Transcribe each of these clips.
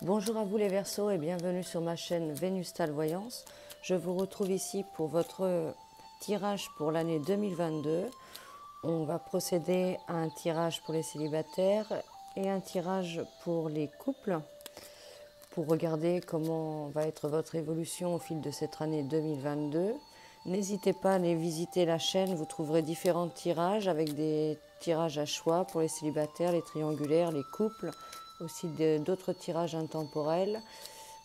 Bonjour à vous les Verseaux et bienvenue sur ma chaîne Vénustal Voyance. Je vous retrouve ici pour votre tirage pour l'année 2022. On va procéder à un tirage pour les célibataires et un tirage pour les couples pour regarder comment va être votre évolution au fil de cette année 2022. N'hésitez pas à aller visiter la chaîne, vous trouverez différents tirages avec des tirages à choix pour les célibataires, les triangulaires, les couples, aussi d'autres tirages intemporels.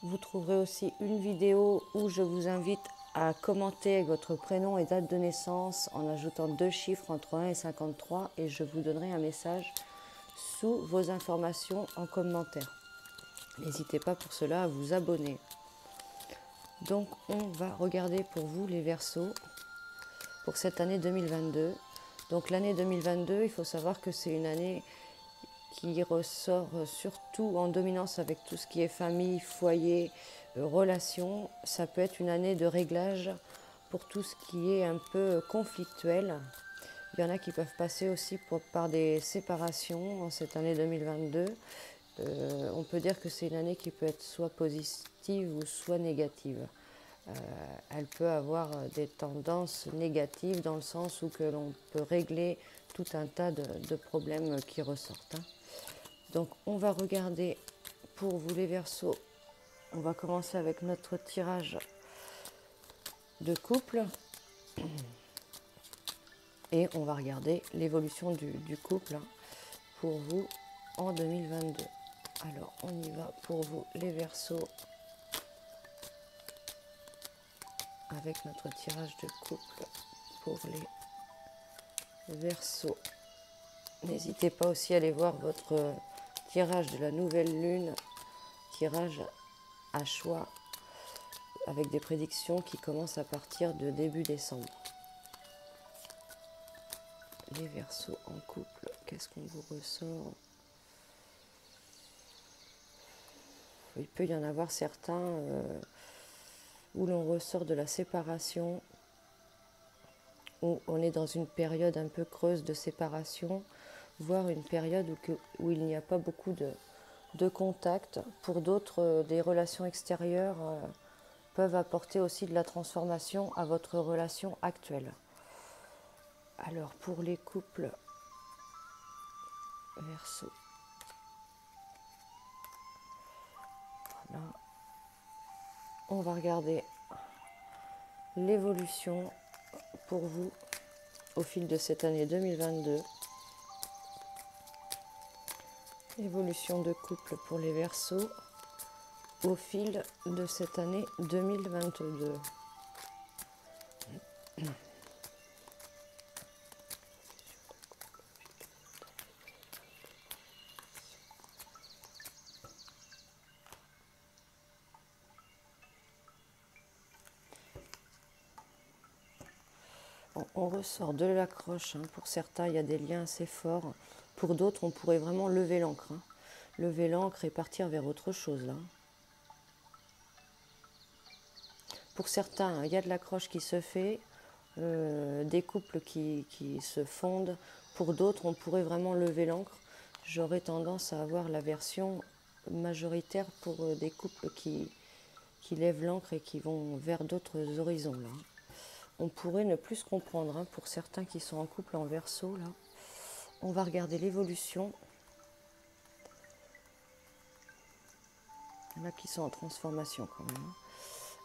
Vous trouverez aussi une vidéo où je vous invite à commenter votre prénom et date de naissance en ajoutant 2 chiffres entre 1 et 53 et je vous donnerai un message sous vos informations en commentaire. N'hésitez pas pour cela à vous abonner. Donc on va regarder pour vous les Verseaux pour cette année 2022. Donc l'année 2022, il faut savoir que c'est une année qui ressort surtout en dominance avec tout ce qui est famille, foyer, relations. Ça peut être une année de réglage pour tout ce qui est un peu conflictuel. Il y en a qui peuvent passer aussi par des séparations en cette année 2022. On peut dire que c'est une année qui peut être soit positive ou soit négative. Elle peut avoir des tendances négatives dans le sens où que l'on peut régler tout un tas de problèmes qui ressortent. Donc on va regarder pour vous les Verseaux. On va commencer avec notre tirage de couple et on va regarder l'évolution du couple pour vous en 2022. Alors on y va pour vous les Verseaux avec notre tirage de couple pour les Verseaux. N'hésitez pas aussi à aller voir votre tirage de la nouvelle lune, tirage à choix avec des prédictions qui commencent à partir de début décembre. Les Verseaux en couple, qu'est-ce qu'on vous ressort? Il peut y en avoir certains où l'on ressort de la séparation, où on est dans une période un peu creuse de séparation, voire une période où il n'y a pas beaucoup de contact. Pour d'autres, des relations extérieures peuvent apporter aussi de la transformation à votre relation actuelle. Alors pour les couples Verseaux, voilà. On va regarder l'évolution pour vous au fil de cette année 2022. Évolution de couple pour les Verseaux au fil de cette année 2022. On ressort de l'accroche. Pour certains, il y a des liens assez forts. Pour d'autres, on pourrait vraiment lever l'ancre. Lever l'ancre et partir vers autre chose. Là. Pour certains, il y a de l'accroche qui se fait, des couples qui se fondent. Pour d'autres, on pourrait vraiment lever l'ancre. J'aurais tendance à avoir la version majoritaire pour des couples qui lèvent l'ancre et qui vont vers d'autres horizons. Là. On pourrait ne plus se comprendre pour certains qui sont en couple en Verseau. Là. On va regarder l'évolution. Il y en a qui sont en transformation quand même.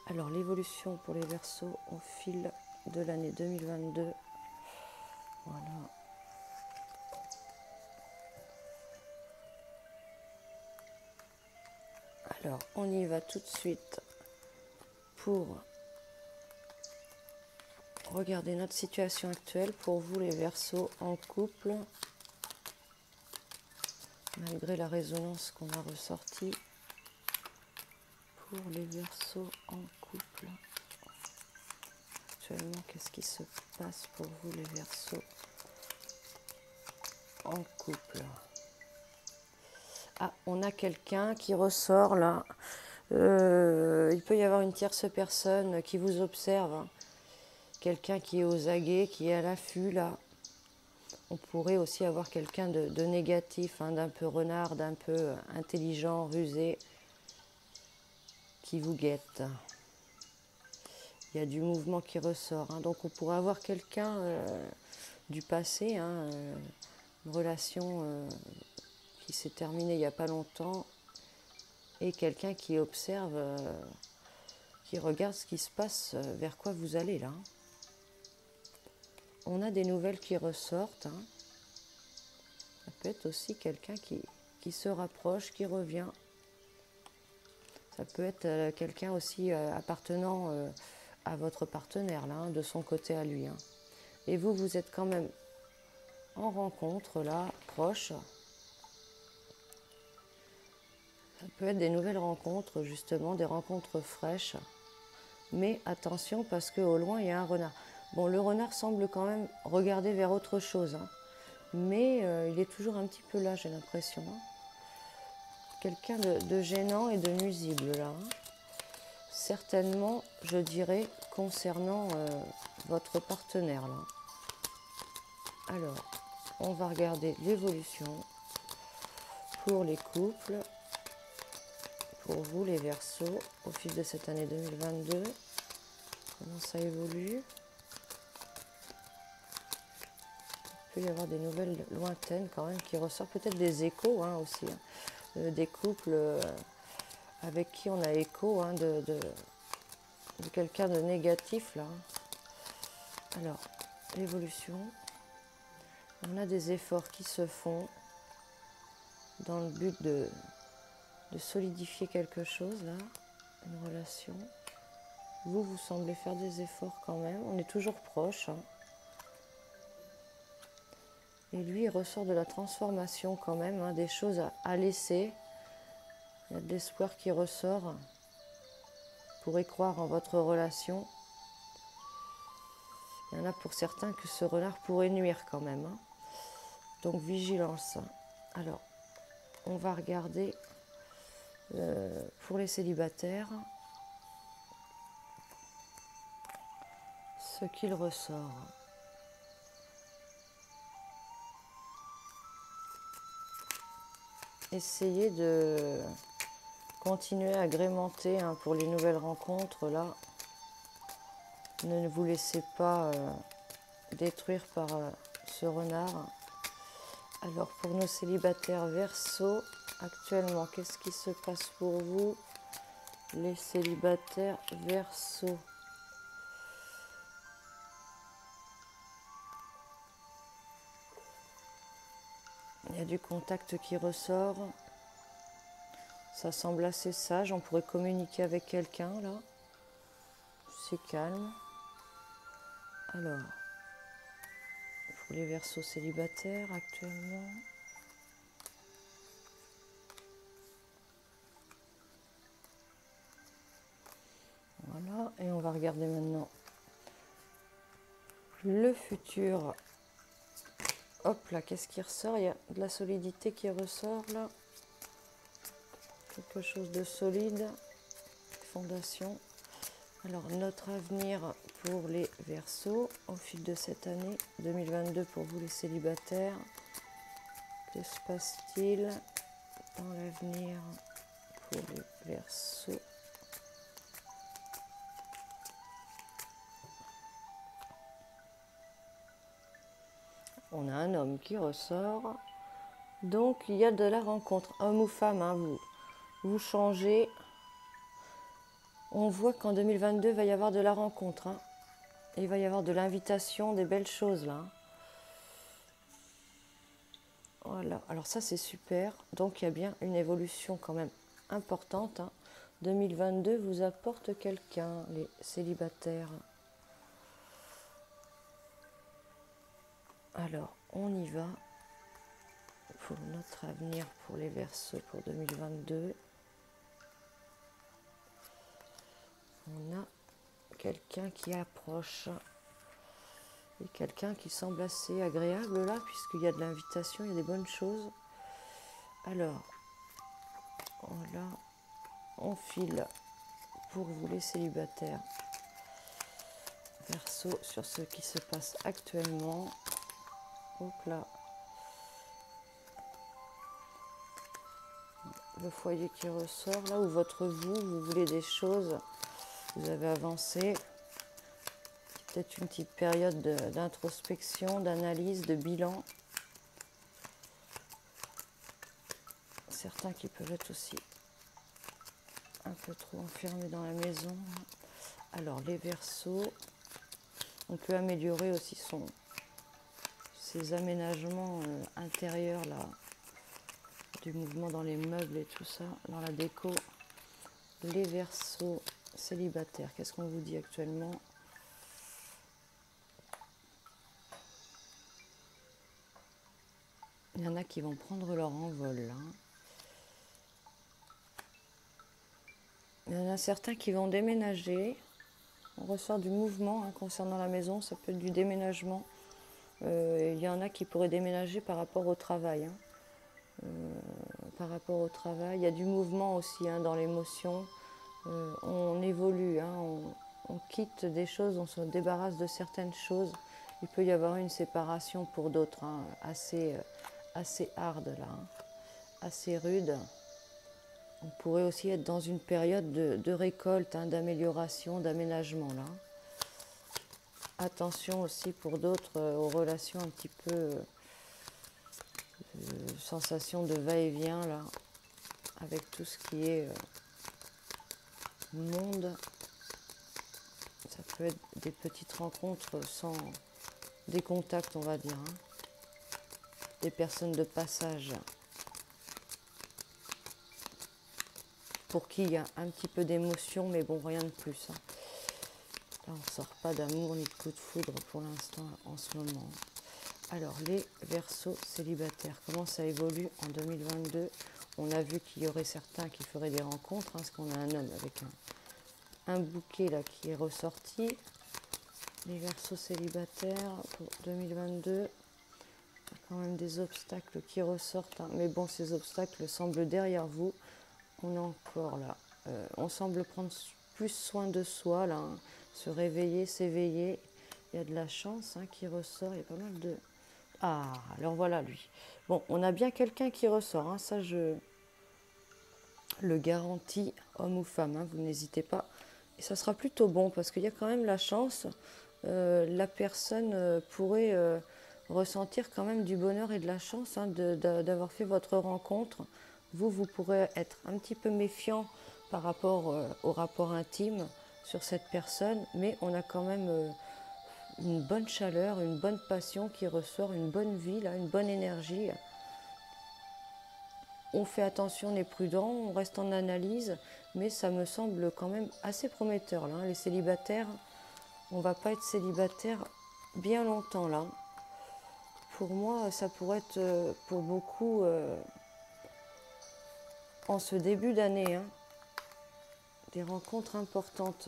Alors l'évolution pour les Verseaux au fil de l'année 2022. Voilà. Alors on y va tout de suite pour regarder notre situation actuelle pour vous les Verseaux en couple. Malgré la résonance qu'on a ressortie. Pour les Verseaux en couple. Actuellement, qu'est-ce qui se passe pour vous les Verseaux en couple? Ah, on a quelqu'un qui ressort là. Il peut y avoir une tierce personne qui vous observe. Quelqu'un qui est aux aguets, qui est à l'affût là. On pourrait aussi avoir quelqu'un de négatif, d'un peu renard, d'un peu intelligent, rusé. qui vous guette. Il y a du mouvement qui ressort, hein. Donc on pourrait avoir quelqu'un du passé, hein, une relation qui s'est terminée il n'y a pas longtemps, et quelqu'un qui observe, qui regarde ce qui se passe, vers quoi vous allez là. On a des nouvelles qui ressortent, hein. Ça peut être aussi quelqu'un qui se rapproche, qui revient. Ça peut être quelqu'un aussi appartenant à votre partenaire, là, hein, de son côté à lui, hein. Et vous, vous êtes quand même en rencontre, là, proche. Ça peut être des nouvelles rencontres, justement, des rencontres fraîches. Mais attention, parce qu'au loin, il y a un renard. Bon, le renard semble quand même regarder vers autre chose, hein. Mais il est toujours un petit peu là, j'ai l'impression, hein. Quelqu'un de gênant et de nuisible, là, hein. Certainement, je dirais, concernant votre partenaire, là. Alors, on va regarder l'évolution pour les couples, pour vous, les Verseaux, au fil de cette année 2022. Comment ça évolue? Il peut y avoir des nouvelles lointaines quand même qui ressortent, peut-être des échos, hein, aussi, hein. Des couples avec qui on a écho, hein, de quelqu'un de négatif, là. Alors, l'évolution. On a des efforts qui se font dans le but de solidifier quelque chose, là, une relation. Vous, vous semblez faire des efforts quand même. On est toujours proche, hein. Et lui, il ressort de la transformation quand même, hein, des choses à laisser. Il y a de l'espoir qui ressort. Vous pourrez croire en votre relation. Il y en a pour certains que ce renard pourrait nuire quand même, hein. Donc vigilance. Alors, on va regarder pour les célibataires ce qu'il ressort. Essayez de continuer à agrémenter, hein, pour les nouvelles rencontres, là. Ne vous laissez pas détruire par ce renard. Alors, pour nos célibataires Verseaux, actuellement, qu'est-ce qui se passe pour vous, les célibataires Verseaux? Il y a du contact qui ressort. Ça semble assez sage. On pourrait communiquer avec quelqu'un, là. C'est calme. Alors, pour les Verseaux célibataires actuellement. Voilà, et on va regarder maintenant le futur. Hop là, qu'est-ce qui ressort? Il y a de la solidité qui ressort là. Quelque chose de solide. Fondation. Alors, notre avenir pour les Verseaux au fil de cette année 2022 pour vous les célibataires. Que se passe-t-il dans l'avenir pour les Verseaux? On a un homme qui ressort. Donc, il y a de la rencontre. Homme ou femme, hein, vous changez. On voit qu'en 2022, il va y avoir de la rencontre, hein. Il va y avoir de l'invitation, des belles choses, là. Voilà. Alors ça, c'est super. Donc, il y a bien une évolution quand même importante, hein. 2022 vous apporte quelqu'un, les célibataires. Alors, on y va pour notre avenir pour les Verseaux pour 2022. On a quelqu'un qui approche et quelqu'un qui semble assez agréable là, puisqu'il y a de l'invitation, il y a des bonnes choses. Alors, voilà, on file pour vous les célibataires Verseaux sur ce qui se passe actuellement. Hop là. le foyer qui ressort, là où votre vous voulez des choses, vous avez avancé. Peut-être une petite période d'introspection, d'analyse, de bilan. Certains qui peuvent être aussi un peu trop enfermés dans la maison. Alors les Verseaux, on peut améliorer aussi ses aménagements intérieurs là, du mouvement dans les meubles et tout ça, dans la déco. Les Verseaux célibataires, qu'est-ce qu'on vous dit actuellement? Il y en a qui vont prendre leur envol là. Il y en a certains qui vont déménager. On ressort du mouvement concernant la maison, ça peut être du déménagement. Il y en a qui pourraient déménager par rapport au travail. Par rapport au travail, il y a du mouvement aussi dans l'émotion. On évolue, on quitte des choses, on se débarrasse de certaines choses. Il peut y avoir une séparation pour d'autres, assez hard là, assez rude. On pourrait aussi être dans une période de récolte, d'amélioration, d'aménagement là. Attention aussi pour d'autres aux relations un petit peu sensation de va-et-vient là, avec tout ce qui est monde. Ça peut être des petites rencontres sans des contacts, on va dire, des personnes de passage pour qui il y a un petit peu d'émotion, mais bon, rien de plus. Là, on ne sort pas d'amour ni de coup de foudre pour l'instant, en ce moment. Alors, les Verseaux célibataires, comment ça évolue en 2022? On a vu qu'il y aurait certains qui feraient des rencontres, parce qu'on a un homme avec un bouquet là qui est ressorti. Les Verseaux célibataires pour 2022, il y a quand même des obstacles qui ressortent, mais bon, ces obstacles semblent derrière vous. On est encore là. On semble prendre plus soin de soi, là, se réveiller, s'éveiller. Il y a de la chance qui ressort, il y a pas mal de... Ah, alors voilà lui. Bon, on a bien quelqu'un qui ressort, ça je le garantis, homme ou femme, vous n'hésitez pas. Et ça sera plutôt bon, parce qu'il y a quand même la chance, la personne pourrait ressentir quand même du bonheur et de la chance d'avoir fait votre rencontre. Vous pourrez être un petit peu méfiant par rapport au rapport intime sur cette personne, mais on a quand même une bonne chaleur, une bonne passion qui ressort, une bonne vie, là, une bonne énergie. On fait attention, on est prudent, on reste en analyse, mais ça me semble quand même assez prometteur. Là, les célibataires, on ne va pas être célibataire bien longtemps là. Pour moi, ça pourrait être pour beaucoup en ce début d'année, des rencontres importantes.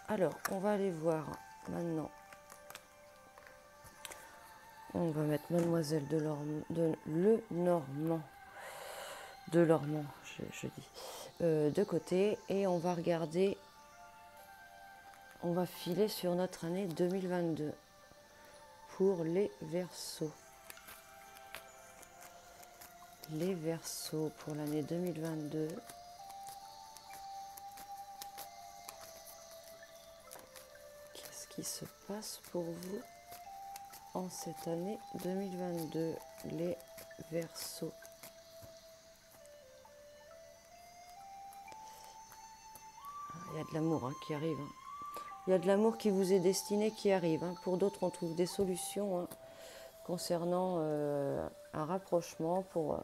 Alors, on va aller voir maintenant. On va mettre Mademoiselle de Lenormand, je dis, de côté, et on va regarder, on va filer sur notre année 2022 pour les Verseaux. Les Verseaux pour l'année 2022. Qu'est-ce qui se passe pour vous en cette année 2022, les Verseaux? Il y a de l'amour qui arrive. Il y a de l'amour qui vous est destiné qui arrive. Pour d'autres, on trouve des solutions concernant un rapprochement, pour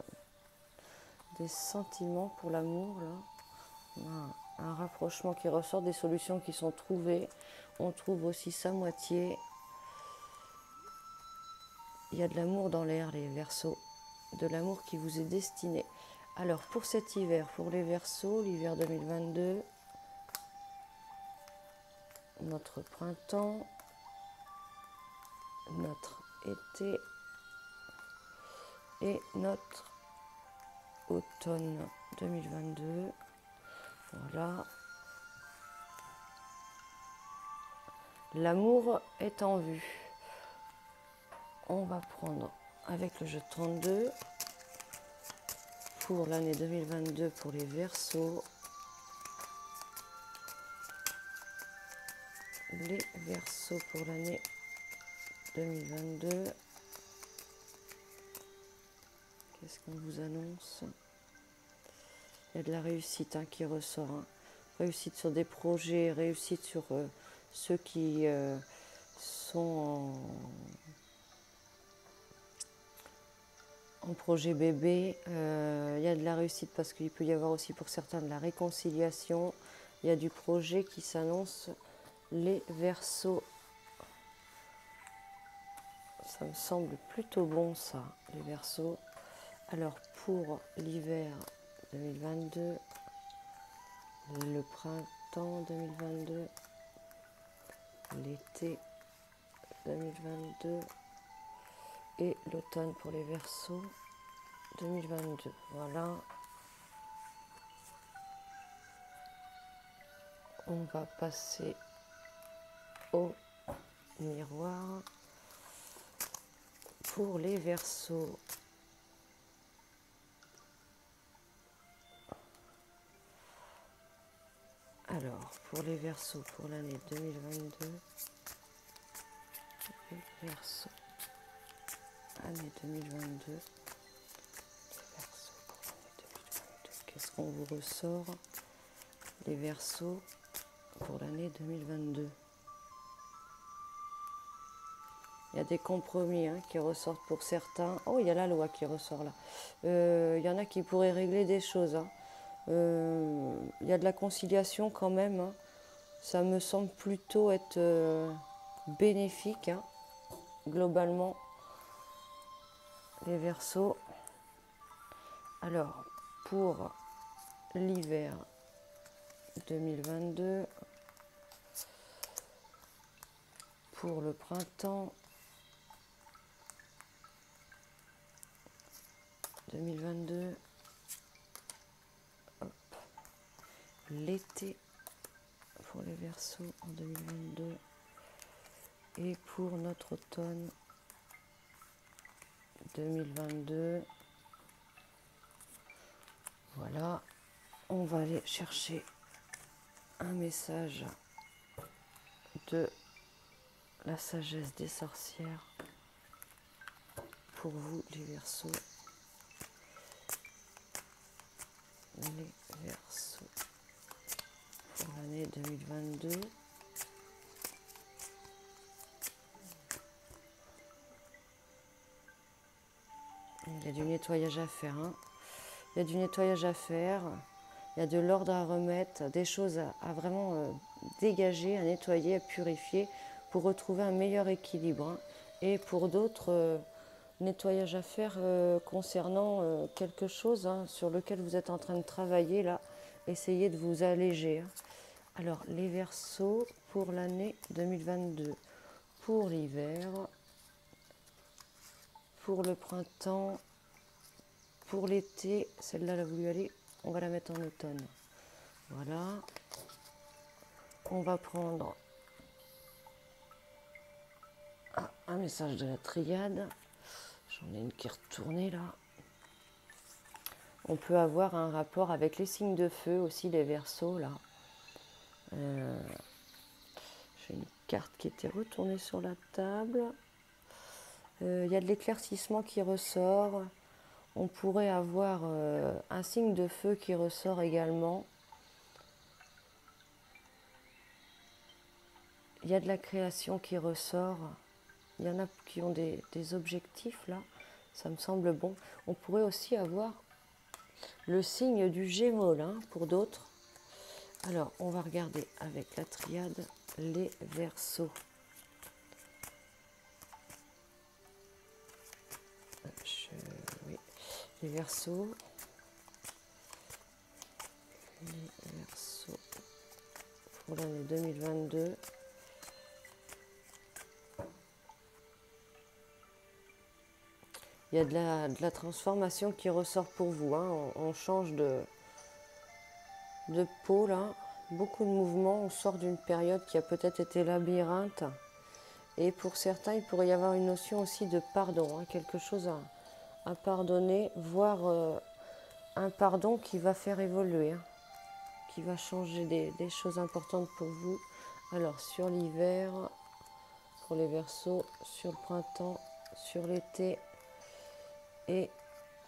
des sentiments pour l'amour. Un rapprochement qui ressort, des solutions qui sont trouvées. On trouve aussi sa moitié. Il y a de l'amour dans l'air, les Verseaux. De l'amour qui vous est destiné. Alors, pour cet hiver, pour les Verseaux, l'hiver 2022, notre printemps, notre été et notre automne 2022. Voilà. L'amour est en vue. On va prendre avec le jeu 32 pour l'année 2022 pour les Verseaux. Les Verseaux pour l'année 2022. Qu'est-ce qu'on vous annonce? Il y a de la réussite qui ressort. Réussite sur des projets, réussite sur ceux qui sont en projet bébé. Il y a de la réussite parce qu'il peut y avoir aussi pour certains de la réconciliation. Il y a du projet qui s'annonce. Les Verseaux, ça me semble plutôt bon ça, les Verseaux. Alors pour l'hiver 2022, le printemps 2022, l'été 2022 et l'automne pour les Verseaux 2022. Voilà. On va passer au miroir pour les Verseaux. Alors, pour les Verseaux pour l'année 2022, les Verseaux, année 2022, les Verseaux pour l'année 2022. Qu'est-ce qu'on vous ressort? Les Verseaux pour l'année 2022. Il y a des compromis qui ressortent pour certains. Oh, il y a la loi qui ressort là. Il y en a qui pourraient régler des choses. Il y a de la conciliation quand même. Ça me semble plutôt être bénéfique, globalement, les Verseaux. Alors, pour l'hiver 2022, pour le printemps 2022, l'été pour les Verseaux en 2022 et pour notre automne 2022. Voilà, on va aller chercher un message de la sagesse des sorcières pour vous les Verseaux. Les Verseaux pour l'année 2022. Il y a du nettoyage à faire. Il y a du nettoyage à faire. Il y a de l'ordre à remettre, des choses à vraiment dégager, à nettoyer, à purifier pour retrouver un meilleur équilibre. Et pour d'autres, nettoyage à faire concernant quelque chose sur lequel vous êtes en train de travailler là. Essayez de vous alléger. Alors, les Verseaux pour l'année 2022, pour l'hiver, pour le printemps, pour l'été, celle-là, elle a voulu aller, on va la mettre en automne. Voilà. On va prendre un message de la triade. J'en ai une qui est retournée là. On peut avoir un rapport avec les signes de feu aussi, les Verseaux là. J'ai une carte qui était retournée sur la table. Il y a de l'éclaircissement qui ressort. On pourrait avoir un signe de feu qui ressort également. Il y a de la création qui ressort. Il y en a qui ont des objectifs là. Ça me semble bon. On pourrait aussi avoir le signe du Gémeaux là, pour d'autres. Alors, on va regarder avec la triade les Verseaux. Oui, les Verseaux. Les Verseaux pour l'année 2022. Il y a de la transformation qui ressort pour vous. On change de peau là. Beaucoup de mouvements. On sort d'une période qui a peut-être été labyrinthe. Et pour certains, il pourrait y avoir une notion aussi de pardon. Quelque chose à pardonner, voire un pardon qui va faire évoluer, hein, qui va changer des choses importantes pour vous. Alors sur l'hiver, pour les Verseaux, sur le printemps, sur l'été et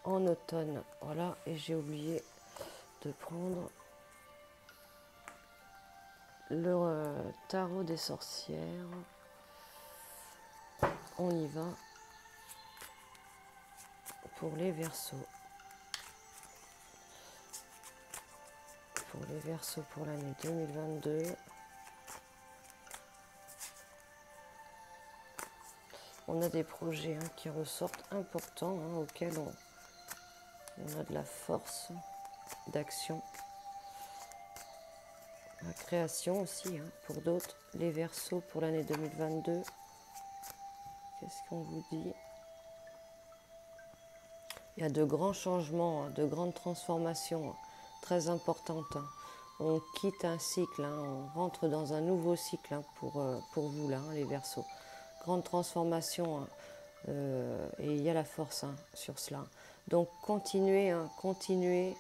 en automne. Voilà, et j'ai oublié de prendre le tarot des sorcières. On y va pour les Verseaux. Pour les Verseaux pour l'année 2022. On a des projets, hein, qui ressortent importants, hein, auxquels on a de la force d'action. La création aussi, hein, pour d'autres. Les Verseaux pour l'année 2022. Qu'est-ce qu'on vous dit? Il y a de grands changements, hein, de grandes transformations, hein, très importantes, hein. On quitte un cycle, hein, on rentre dans un nouveau cycle, hein, pour vous, là, hein, les Verseaux. Grande transformation, hein, et il y a la force, hein, sur cela. Donc continuez, hein, continuez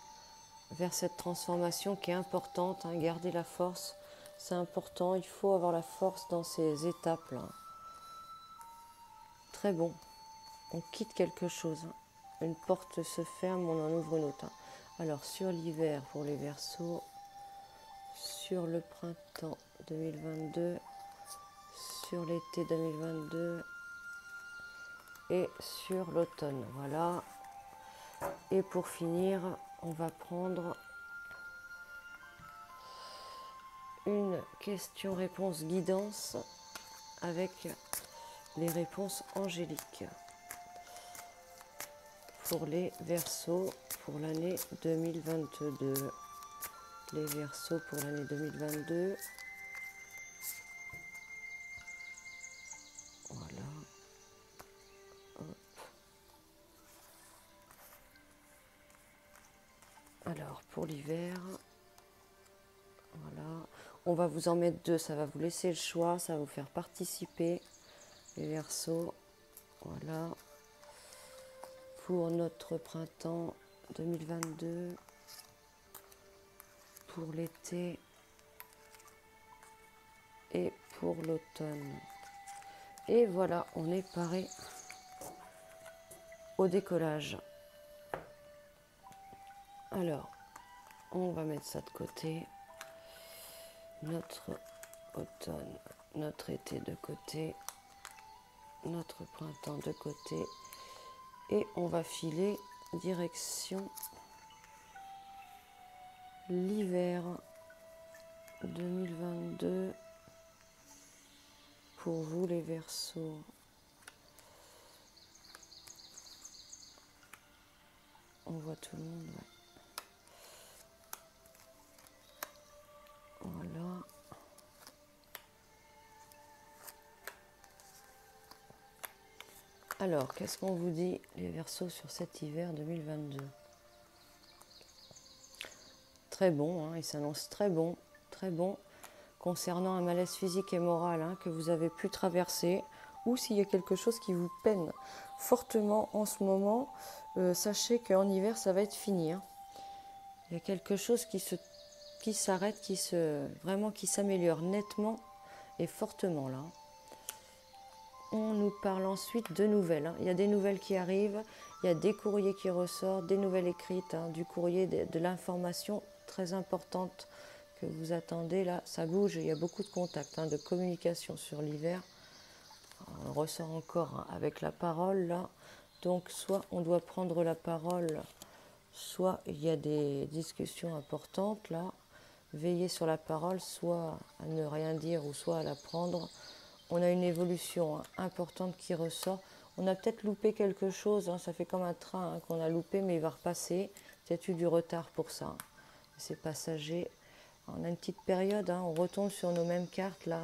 vers cette transformation qui est importante, hein, gardez la force, c'est important, il faut avoir la force dans ces étapes-là. Très bon, on quitte quelque chose, hein. Une porte se ferme, on en ouvre une autre, hein. Alors sur l'hiver pour les Verseaux, sur le printemps 2022, sur l'été 2022 et sur l'automne. Voilà. Et pour finir, on va prendre une question-réponse guidance avec les réponses angéliques pour les Verseaux pour l'année 2022. Les Verseaux pour l'année 2022. Voilà. Hop. Alors, pour l'hiver, voilà. On va vous en mettre deux, ça va vous laisser le choix, ça va vous faire participer. Les Verseaux, voilà. Pour notre printemps 2022. Pour l'été et pour l'automne. Et voilà, on est paré au décollage. Alors, on va mettre ça de côté. Notre automne, notre été de côté, notre printemps de côté. Et on va filer direction l'hiver 2022 pour vous les Verseaux. On voit tout le monde, ouais. Voilà. Alors, qu'est-ce qu'on vous dit, les Verseaux, sur cet hiver 2022? Très bon, hein, il s'annonce très bon, concernant un malaise physique et moral, hein, que vous avez pu traverser, ou s'il y a quelque chose qui vous peine fortement en ce moment, sachez qu'en hiver, ça va être fini, hein. Il y a quelque chose qui s'arrête, vraiment qui s'améliore nettement et fortement là. On nous parle ensuite de nouvelles, hein. Il y a des nouvelles qui arrivent, il y a des courriers qui ressortent, des nouvelles écrites, hein, du courrier, de l'information très importante que vous attendez. Là, ça bouge, il y a beaucoup de contacts, hein, de communication sur l'hiver. On ressort encore, hein, avec la parole là. Donc soit on doit prendre la parole, soit il y a des discussions importantes là. Veiller sur la parole, soit à ne rien dire ou soit à la prendre. On a une évolution, hein, importante qui ressort. On a peut-être loupé quelque chose, hein, ça fait comme un train, hein, qu'on a loupé, mais il va repasser. Peut-être eu du retard pour ça. C'est passager. On a une petite période, hein, on retombe sur nos mêmes cartes là,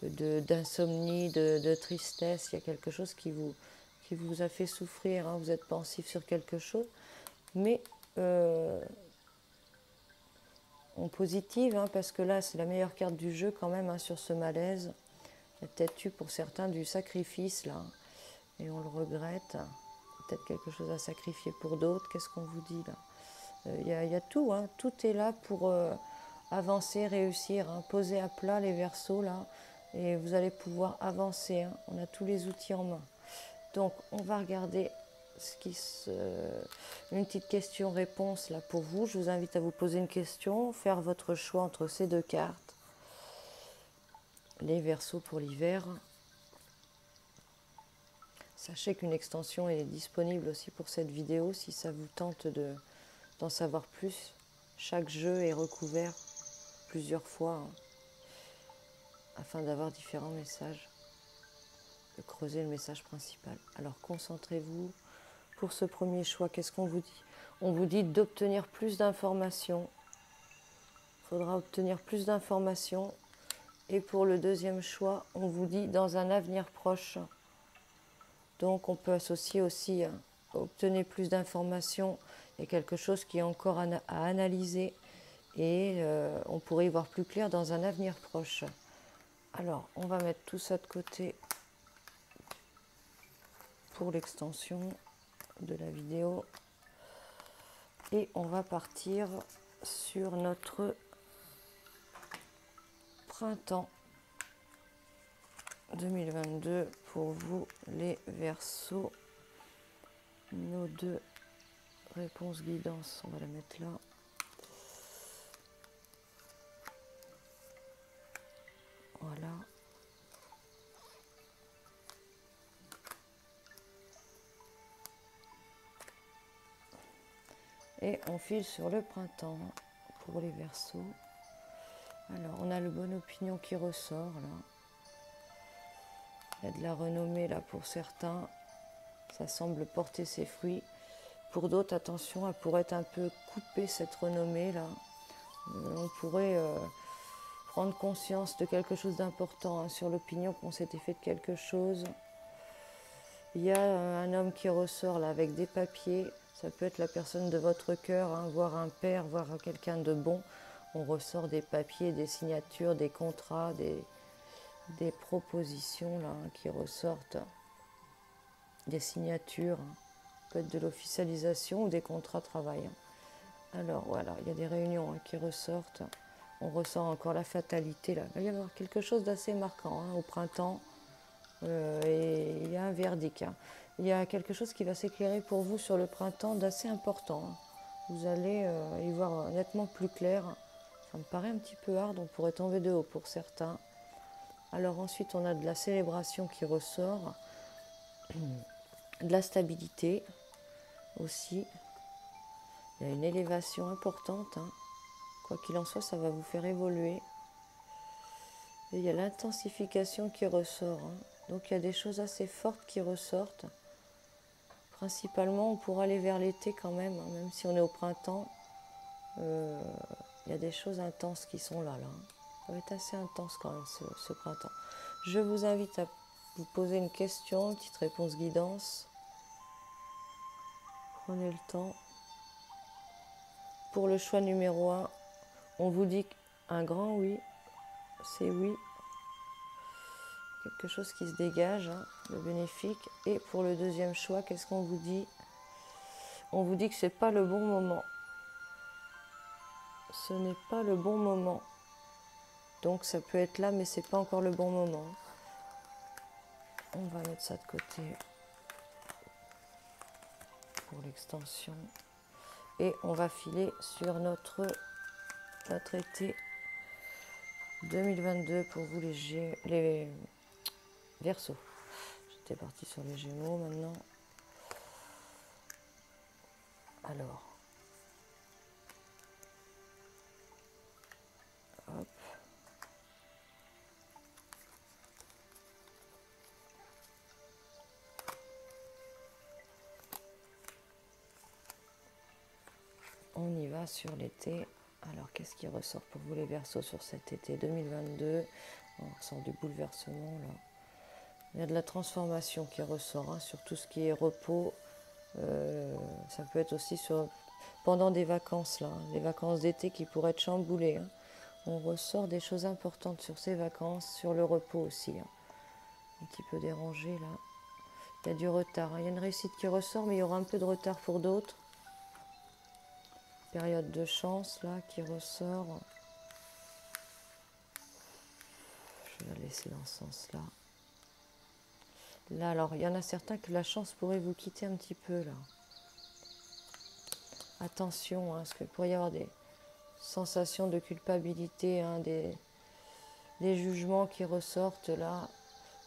d'insomnie, de tristesse. Il y a quelque chose qui vous a fait souffrir, hein, vous êtes pensif sur quelque chose. Mais en positive, hein, parce que là, c'est la meilleure carte du jeu quand même, hein, sur ce malaise. Il y a peut-être eu pour certains du sacrifice là, et on le regrette. Peut-être quelque chose à sacrifier pour d'autres. Qu'est-ce qu'on vous dit là? Il y a tout, hein. Tout est là pour avancer, réussir, hein. Poser à plat les Verseaux là, et vous allez pouvoir avancer, hein. On a tous les outils en main. Donc on va regarder une petite question-réponse là pour vous. Je vous invite à vous poser une question, faire votre choix entre ces deux cartes. Les Verseaux pour l'hiver. Sachez qu'une extension est disponible aussi pour cette vidéo si ça vous tente d'en savoir plus. Chaque jeu est recouvert plusieurs fois, hein, afin d'avoir différents messages, de creuser le message principal. Alors concentrez-vous pour ce premier choix. Qu'est-ce qu'on vous dit? On vous dit d'obtenir plus d'informations. Il faudra obtenir plus d'informations. Et pour le deuxième choix, on vous dit dans un avenir proche. Donc on peut associer aussi obtenir plus d'informations. Il y a quelque chose qui est encore à analyser et on pourrait y voir plus clair dans un avenir proche. Alors on va mettre tout ça de côté pour l'extension de la vidéo et on va partir sur notre printemps 2022 pour vous les Verseaux. Nos deux réponses guidance, on va la mettre là. Voilà. Et on file sur le printemps pour les Verseaux. Alors on a le bonne opinion qui ressort là. Il y a de la renommée là pour certains. Ça semble porter ses fruits. Pour d'autres, attention, elle pourrait être un peu coupée cette renommée là. On pourrait prendre conscience de quelque chose d'important, hein, sur l'opinion qu'on s'était fait de quelque chose. Il y a un homme qui ressort là avec des papiers. Ça peut être la personne de votre cœur, hein, voire un père, voire quelqu'un de bon. On ressort des papiers, des signatures, des contrats, des propositions là, hein, qui ressortent. Des signatures, hein. Peut être de l'officialisation ou des contrats de travail. Hein. Alors voilà, il y a des réunions, hein, qui ressortent. On ressent encore la fatalité là. Il va y avoir quelque chose d'assez marquant, hein, au printemps. Et il y a un verdict. Hein. Il y a quelque chose qui va s'éclairer pour vous sur le printemps d'assez important. Hein. Vous allez y voir nettement plus clair. Ça me paraît un petit peu hard, on pourrait tomber de haut pour certains. Alors ensuite, on a de la célébration qui ressort, de la stabilité aussi. Il y a une élévation importante. Hein. Quoi qu'il en soit, ça va vous faire évoluer. Et il y a l'intensification qui ressort. Hein. Donc il y a des choses assez fortes qui ressortent. Principalement, on pourra aller vers l'été quand même, hein, même si on est au printemps. Il y a des choses intenses qui sont là. Ça va être assez intense quand même ce printemps. Je vous invite à vous poser une question, une petite réponse guidance. Prenez le temps. Pour le choix numéro 1, on vous dit un grand oui, c'est oui. Quelque chose qui se dégage, hein, de bénéfique. Et pour le deuxième choix, qu'est-ce qu'on vous dit? On vous dit que ce n'est pas le bon moment. Ce n'est pas le bon moment. Donc ça peut être là, mais ce n'est pas encore le bon moment. On va mettre ça de côté pour l'extension. Et on va filer sur notre été 2022 pour vous les Verseaux. J'étais partie sur les Gémeaux maintenant. Alors, hop. On y va sur l'été. Alors, qu'est-ce qui ressort pour vous les Verseaux sur cet été 2022? On ressort du bouleversement là. Il y a de la transformation qui ressort, hein, sur tout ce qui est repos. Ça peut être aussi pendant des vacances là, des vacances d'été qui pourraient être chamboulées. Hein. On ressort des choses importantes sur ces vacances, sur le repos aussi. Hein. Un petit peu dérangé là. Il y a du retard. Hein. Il y a une réussite qui ressort, mais il y aura un peu de retard pour d'autres. période de chance là qui ressort. Je vais la laiscer dans ce sens-là. Là, alors, il y en a certains que la chance pourrait vous quitter un petit peu là. Attention, hein, parce qu'il pourrait y avoir des sensations de culpabilité, hein, des jugements qui ressortent là.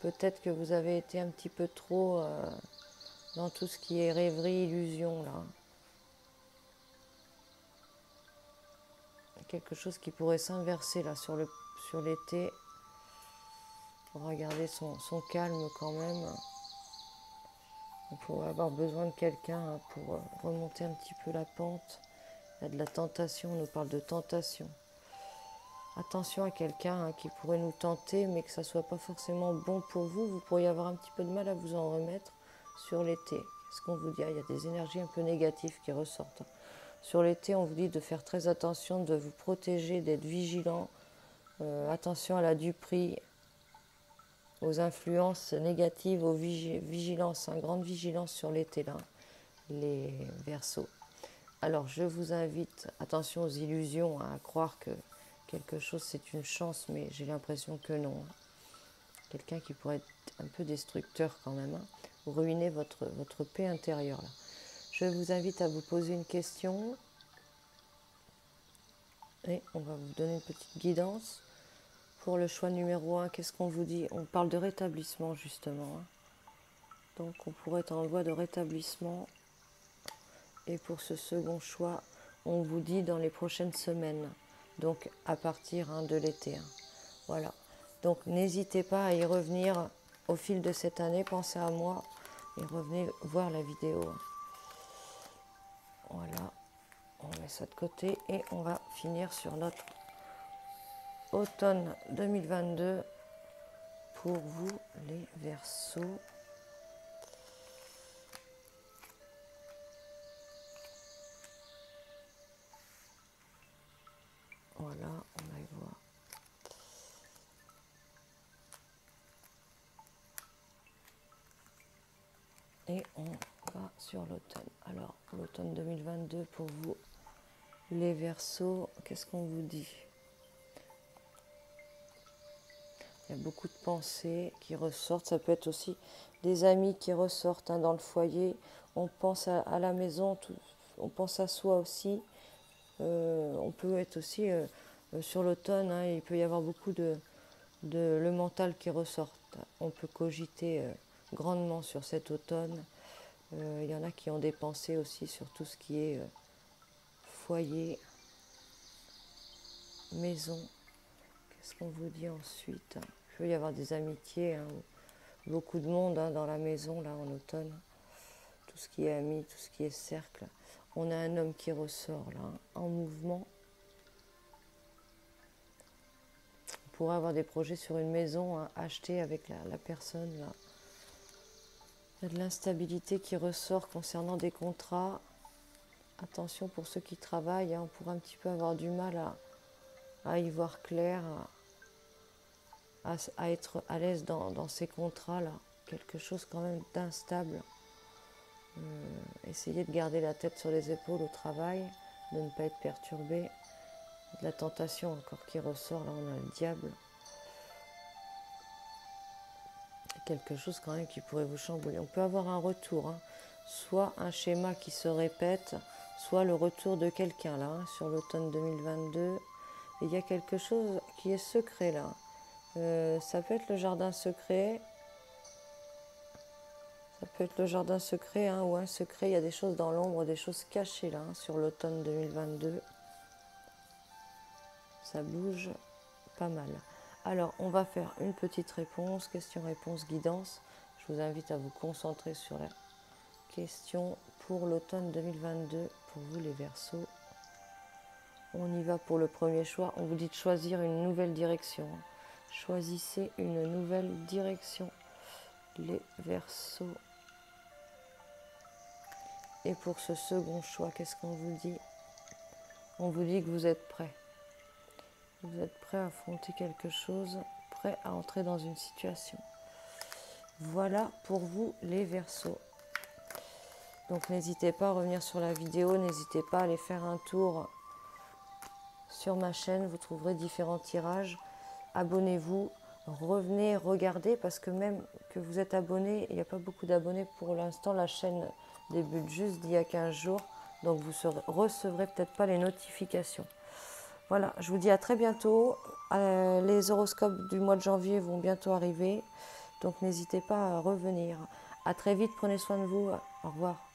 Peut-être que vous avez été un petit peu trop dans tout ce qui est rêverie, illusion là. Quelque chose qui pourrait s'inverser là sur l'été. Pour regarder son calme quand même. On pourrait avoir besoin de quelqu'un hein, pour remonter un petit peu la pente. Il y a de la tentation, on nous parle de tentation. Attention à quelqu'un hein, qui pourrait nous tenter, mais que ça ne soit pas forcément bon pour vous. Vous pourriez avoir un petit peu de mal à vous en remettre sur l'été. Qu'est-ce qu'on vous dit? Il y a des énergies un peu négatives qui ressortent. Sur l'été, on vous dit de faire très attention, de vous protéger, d'être vigilant. Attention à la duperie, aux influences négatives, aux vigilances, hein, grande vigilance sur l'été là, les Verseaux. Alors je vous invite, attention aux illusions, hein, à croire que quelque chose c'est une chance, mais j'ai l'impression que non. Quelqu'un qui pourrait être un peu destructeur quand même, hein, ruiner votre paix intérieure là. Je vous invite à vous poser une question et on va vous donner une petite guidance. Pour le choix numéro 1, qu'est-ce qu'on vous dit? On parle de rétablissement justement. Hein. Donc on pourrait être en voie de rétablissement. Et pour ce second choix, on vous dit dans les prochaines semaines. Donc à partir hein, de l'été. Hein. Voilà. Donc n'hésitez pas à y revenir au fil de cette année. Pensez à moi et revenez voir la vidéo. Voilà. On met ça de côté et on va finir sur notre automne 2022 pour vous les Verseaux. Voilà, on va y voir. Et on va sur l'automne. Alors, l'automne 2022 pour vous les Verseaux, qu'est-ce qu'on vous dit? Il y a beaucoup de pensées qui ressortent. Ça peut être aussi des amis qui ressortent hein, dans le foyer. On pense à la maison, on pense à soi aussi. On peut être aussi sur l'automne. Hein, il peut y avoir beaucoup de le mental qui ressort. On peut cogiter grandement sur cet automne. Il y en a qui ont des pensées aussi sur tout ce qui est foyer, maison. Qu'est-ce qu'on vous dit ensuite? Il peut y avoir des amitiés, hein, beaucoup de monde hein, dans la maison là en automne. Tout ce qui est amis, tout ce qui est cercle. On a un homme qui ressort là, hein, en mouvement. On pourrait avoir des projets sur une maison hein, achetée avec la personne là. Il y a de l'instabilité qui ressort concernant des contrats. Attention pour ceux qui travaillent, hein, on pourrait un petit peu avoir du mal à y voir clair, à être à l'aise dans ces contrats-là. Quelque chose quand même d'instable. Essayez de garder la tête sur les épaules au travail, de ne pas être perturbé. De la tentation encore qui ressort, là on a le diable. Quelque chose quand même qui pourrait vous chambouler. On peut avoir un retour, hein. Soit un schéma qui se répète, soit le retour de quelqu'un là, hein, sur l'automne 2022. Et il y a quelque chose qui est secret là. Ça peut être le jardin secret. Ça peut être le jardin secret hein, ou un secret. Il y a des choses dans l'ombre, des choses cachées là, hein, sur l'automne 2022. Ça bouge pas mal. Alors, on va faire une petite réponse, question-réponse, guidance. Je vous invite à vous concentrer sur la question pour l'automne 2022, pour vous les Verseaux. On y va pour le premier choix. On vous dit de choisir une nouvelle direction. Choisissez une nouvelle direction, les Verseaux. Et pour ce second choix, qu'est-ce qu'on vous dit? On vous dit que vous êtes prêts. Vous êtes prêt à affronter quelque chose, prêt à entrer dans une situation. Voilà pour vous les Verseaux. Donc n'hésitez pas à revenir sur la vidéo, n'hésitez pas à aller faire un tour sur ma chaîne, vous trouverez différents tirages. Abonnez-vous, revenez, regardez, parce que même que vous êtes abonné, il n'y a pas beaucoup d'abonnés pour l'instant. La chaîne débute juste d'il y a 15 jours, donc vous ne recevrez peut-être pas les notifications. Voilà, je vous dis à très bientôt. Les horoscopes du mois de janvier vont bientôt arriver, donc n'hésitez pas à revenir. À très vite, prenez soin de vous. Au revoir.